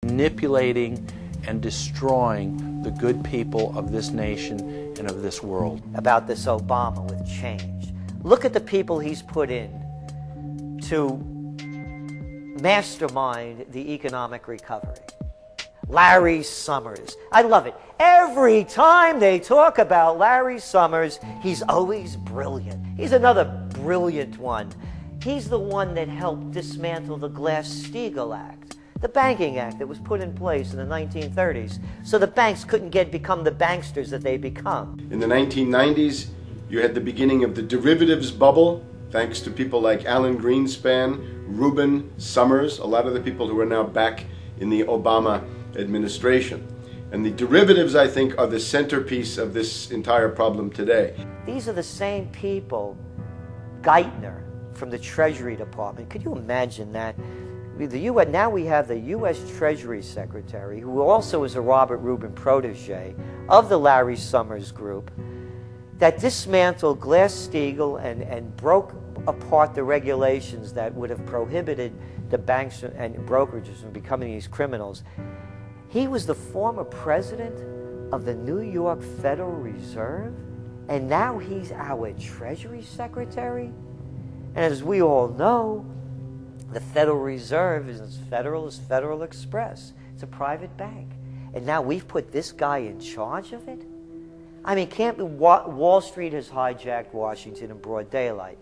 manipulating and destroying the good people of this nation and of this world. About this Obama with change. Look at the people he's put in to mastermind the economic recovery. Larry Summers. I love it. Every time they talk about Larry Summers, he's always brilliant. He's another brilliant one. He's the one that helped dismantle the Glass-Steagall Act, the banking act that was put in place in the 1930s, so the banks couldn't become the banksters that they become. In the 1990s, you had the beginning of the derivatives bubble, thanks to people like Alan Greenspan, Reuben Summers, a lot of the people who are now back in the Obama administration. And the derivatives, I think, are the centerpiece of this entire problem today. These are the same people. Geithner from the Treasury Department. Could you imagine that? Now we have the U.S. Treasury Secretary, who also is a Robert Rubin protege of the Larry Summers group, that dismantled Glass-Steagall and broke apart the regulations that would have prohibited the banks and brokerages from becoming these criminals. He was the former president of the New York Federal Reserve, and now he's our Treasury Secretary. And as we all know, the Federal Reserve is as federal as Federal Express. It's a private bank. And now we've put this guy in charge of it? I mean, Wall Street has hijacked Washington in broad daylight.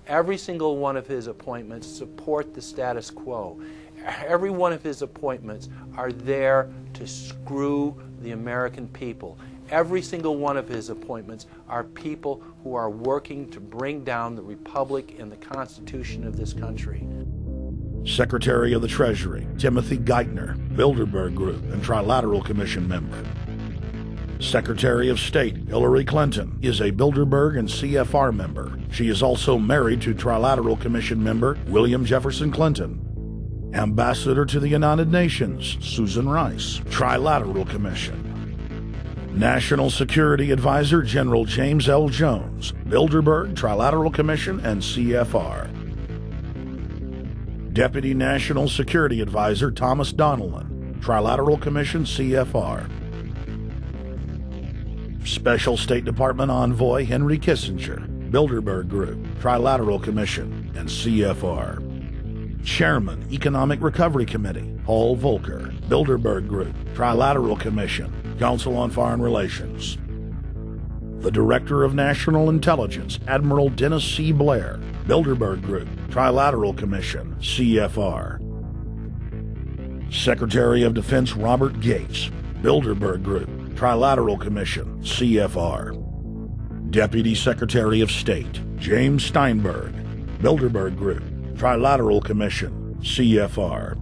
Every single one of his appointments support the status quo. Every one of his appointments are there to screw the American people. Every single one of his appointments are people who are working to bring down the Republic and the Constitution of this country. Secretary of the Treasury, Timothy Geithner, Bilderberg Group and Trilateral Commission member. Secretary of State, Hillary Clinton, is a Bilderberg and CFR member. She is also married to Trilateral Commission member William Jefferson Clinton. Ambassador to the United Nations, Susan Rice, Trilateral Commission. National Security Advisor General James L. Jones, Bilderberg, Trilateral Commission, and CFR. Deputy National Security Advisor Thomas Donilon, Trilateral Commission, CFR. Special State Department Envoy Henry Kissinger, Bilderberg Group, Trilateral Commission, and CFR. Chairman, Economic Recovery Committee, Paul Volcker, Bilderberg Group, Trilateral Commission, Council on Foreign Relations. The Director of National Intelligence, Admiral Dennis C. Blair, Bilderberg Group, Trilateral Commission, CFR. Secretary of Defense Robert Gates, Bilderberg Group, Trilateral Commission, CFR. Deputy Secretary of State James Steinberg, Bilderberg Group, Trilateral Commission, CFR.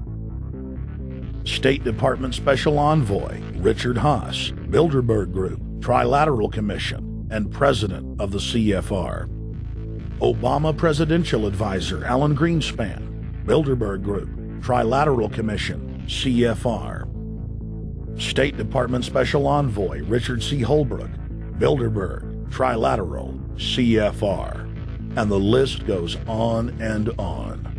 State Department Special Envoy Richard Haass, Bilderberg Group, Trilateral Commission, and President of the CFR. Obama Presidential Advisor Alan Greenspan, Bilderberg Group, Trilateral Commission, CFR. State Department Special Envoy Richard C. Holbrooke, Bilderberg, Trilateral, CFR. And the list goes on and on.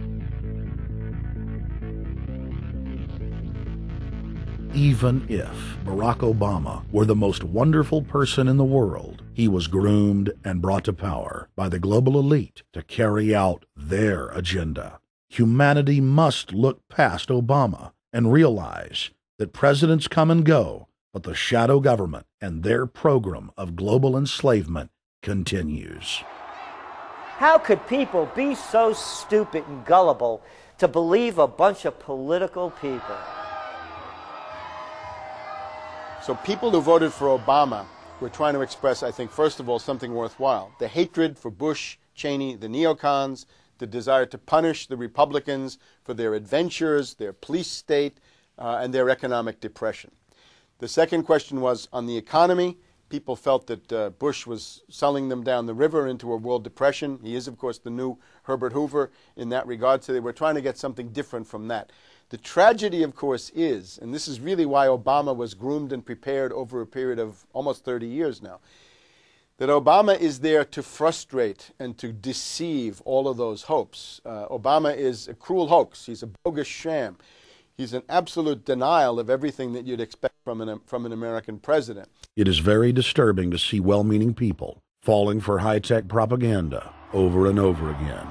Even if Barack Obama were the most wonderful person in the world, he was groomed and brought to power by the global elite to carry out their agenda. Humanity must look past Obama and realize that presidents come and go, but the shadow government and their program of global enslavement continues. How could people be so stupid and gullible to believe a bunch of political people? So people who voted for Obama were trying to express, I think, first of all, something worthwhile. The hatred for Bush, Cheney, the neocons, the desire to punish the Republicans for their adventures, their police state, and their economic depression. The second question was on the economy. People felt that Bush was selling them down the river into a world depression. He is, of course, the new Herbert Hoover in that regard, so they were trying to get something different from that. The tragedy, of course, is, and this is really why Obama was groomed and prepared over a period of almost 30 years now, that Obama is there to frustrate and to deceive all of those hopes. Obama is a cruel hoax. He's a bogus sham. He's an absolute denial of everything that you'd expect from an American president. It is very disturbing to see well-meaning people falling for high-tech propaganda over and over again.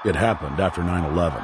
It happened after 9/11.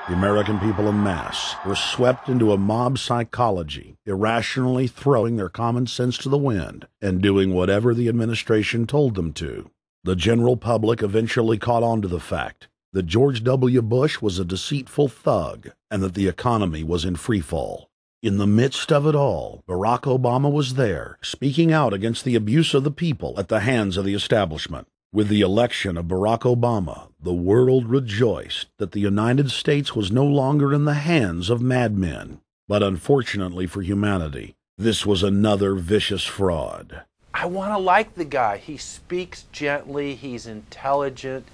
The American people en masse were swept into a mob psychology, irrationally throwing their common sense to the wind and doing whatever the administration told them to. The general public eventually caught on to the fact that George W. Bush was a deceitful thug and that the economy was in free fall. In the midst of it all, Barack Obama was there, speaking out against the abuse of the people at the hands of the establishment. With the election of Barack Obama, the world rejoiced that the United States was no longer in the hands of madmen. But unfortunately for humanity, this was another vicious fraud. I want to like the guy. He speaks gently, he's intelligent,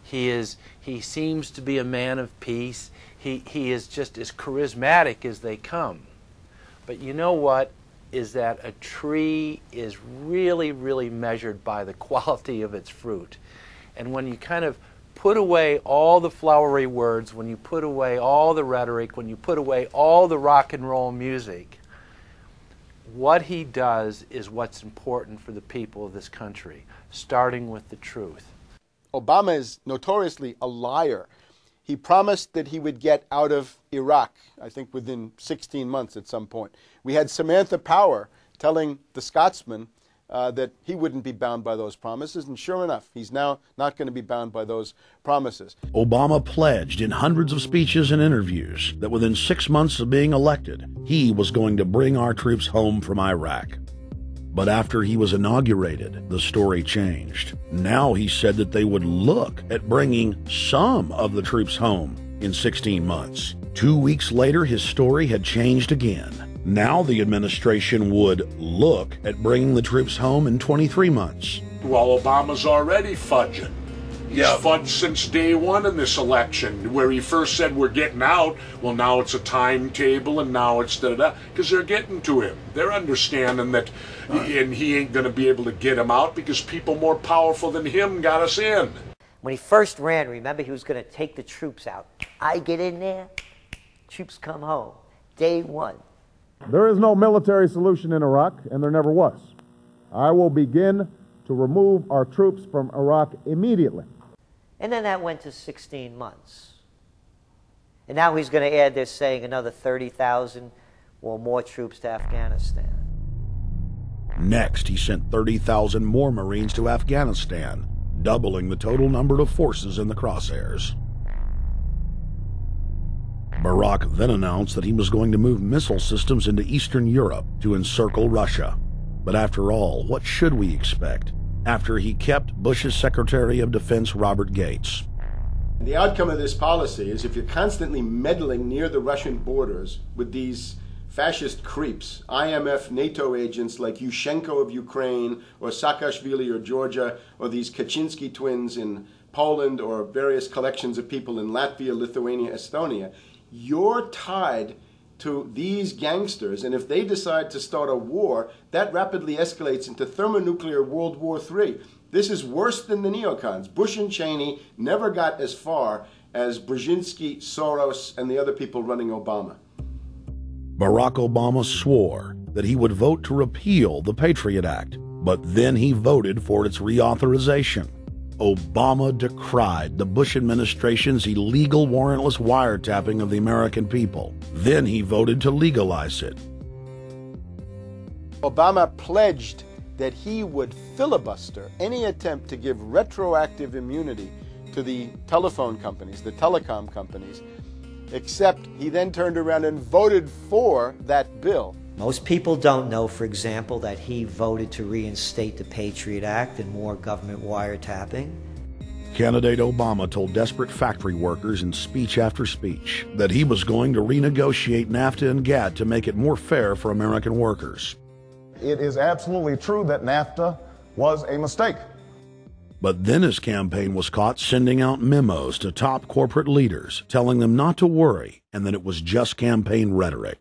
he seems to be a man of peace. He is just as charismatic as they come. But you know what? Is that a tree is really, really measured by the quality of its fruit. And when you kind of put away all the flowery words, when you put away all the rhetoric, when you put away all the rock and roll music, what he does is what's important for the people of this country, starting with the truth. Obama is notoriously a liar. He promised that he would get out of Iraq, I think within 16 months at some point. We had Samantha Power telling the Scotsman that he wouldn't be bound by those promises, and sure enough, he's now not going to be bound by those promises. Obama pledged in hundreds of speeches and interviews that within 6 months of being elected, he was going to bring our troops home from Iraq. But after he was inaugurated, the story changed. Now he said that they would look at bringing some of the troops home in 16 months. 2 weeks later, his story had changed again. Now the administration would look at bringing the troops home in 23 months. Well, Obama's already fudging. He's fudged since day one in this election, where he first said we're getting out. Well, now it's a timetable, and now it's da-da-da, because they're getting to him. They're understanding that, and he ain't going to be able to get him out because people more powerful than him got us in. When he first ran, remember, he was going to take the troops out. I get in there, troops come home. Day one. There is no military solution in Iraq, and there never was. I will begin to remove our troops from Iraq immediately. And then that went to 16 months. And now he's going to add, they're saying, another 30,000 or more troops to Afghanistan. Next, he sent 30,000 more Marines to Afghanistan, doubling the total number of forces in the crosshairs. Barack then announced that he was going to move missile systems into Eastern Europe to encircle Russia. But after all, what should we expect after he kept Bush's Secretary of Defense Robert Gates? The outcome of this policy is if you're constantly meddling near the Russian borders with these fascist creeps, IMF, NATO agents like Yushchenko of Ukraine or Saakashvili or Georgia, or these Kaczynski twins in Poland, or various collections of people in Latvia, Lithuania, Estonia, you're tied to these gangsters, and if they decide to start a war, that rapidly escalates into thermonuclear World War III. This is worse than the neocons. Bush and Cheney never got as far as Brzezinski, Soros, and the other people running Obama. Barack Obama swore that he would vote to repeal the Patriot Act, but then he voted for its reauthorization. Obama decried the Bush administration's illegal warrantless wiretapping of the American people. Then he voted to legalize it. Obama pledged that he would filibuster any attempt to give retroactive immunity to the telephone companies, the telecom companies, except he then turned around and voted for that bill. Most people don't know, for example, that he voted to reinstate the Patriot Act and more government wiretapping. Candidate Obama told desperate factory workers in speech after speech that he was going to renegotiate NAFTA and GATT to make it more fair for American workers. It is absolutely true that NAFTA was a mistake. But then his campaign was caught sending out memos to top corporate leaders telling them not to worry and that it was just campaign rhetoric.